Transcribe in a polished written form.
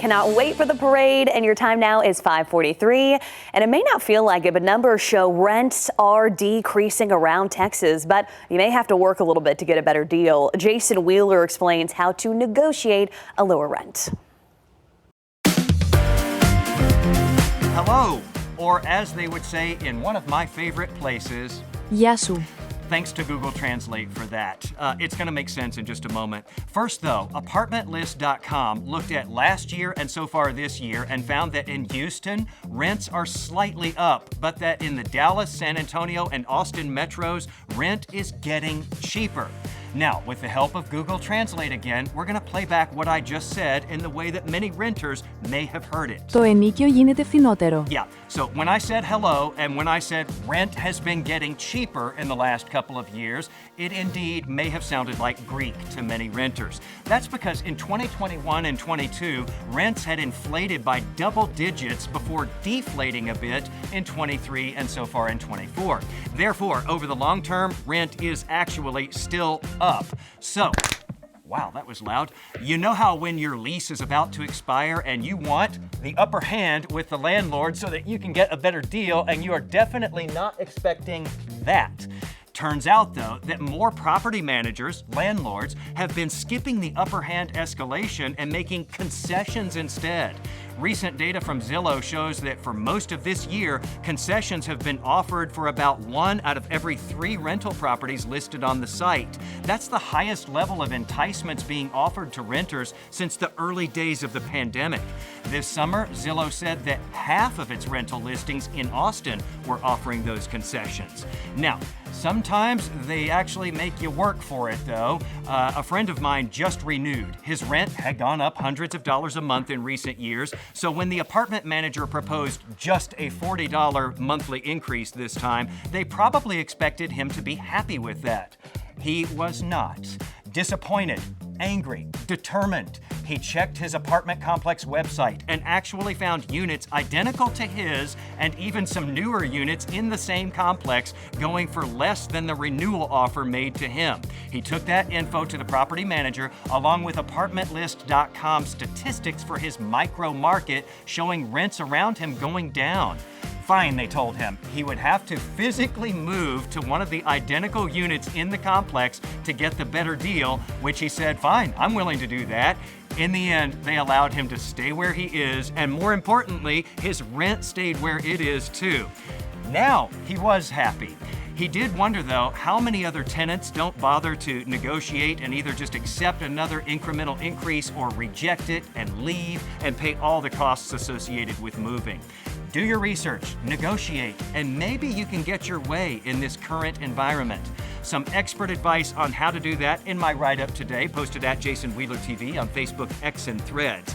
Cannot wait for the parade, and your time now is 5:43. And it may not feel like it, but numbers show rents are decreasing around Texas, but you may have to work a little bit to get a better deal. Jason Wheeler explains how to negotiate a lower rent. Hello, or as they would say in one of my favorite places, Γεια σου. Thanks to Google Translate for that. It's going to make sense in just a moment. First, though, apartmentlist.com looked at last year and so far this year and found that in Houston, rents are slightly up, but that in the Dallas, San Antonio, and Austin metros, rent is getting cheaper. Now, with the help of Google Translate again, we're going to play back what I just said in the way that many renters may have heard it. Το ενοίκιο γίνεται φθηνότερο. Yeah, so when I said hello and when I said rent has been getting cheaper in the last couple of years, it indeed may have sounded like Greek to many renters. That's because in 2021 and 22, rents had inflated by double digits before deflating a bit in 23 and so far in 24. Therefore, over the long term, rent is actually still up. So, wow, that was loud. You know how when your lease is about to expire and you want the upper hand with the landlord so that you can get a better deal, and you are definitely not expecting that. Turns out, though, that more property managers, landlords, have been skipping the upper hand escalation and making concessions instead. Recent data from Zillow shows that for most of this year, concessions have been offered for about 1 out of every 3 rental properties listed on the site. That's the highest level of enticements being offered to renters since the early days of the pandemic. This summer, Zillow said that half of its rental listings in Austin were offering those concessions. Now, sometimes they actually make you work for it, though. A friend of mine just renewed. His rent had gone up hundreds of dollars a month in recent years, so when the apartment manager proposed just a $40 monthly increase this time, they probably expected him to be happy with that. He was not. Disappointed, angry, determined. He checked his apartment complex website and actually found units identical to his and even some newer units in the same complex going for less than the renewal offer made to him. He took that info to the property manager along with apartmentlist.com statistics for his micro market showing rents around him going down. Fine, they told him. He would have to physically move to one of the identical units in the complex to get the better deal, which he said, fine, I'm willing to do that. In the end, they allowed him to stay where he is, and more importantly, his rent stayed where it is too. Now, he was happy. He did wonder, though, how many other tenants don't bother to negotiate and either just accept another incremental increase or reject it and leave and pay all the costs associated with moving. Do your research, negotiate, and maybe you can get your way in this current environment. Some expert advice on how to do that in my write-up today, posted at Jason Wheeler TV on Facebook, X, and Threads.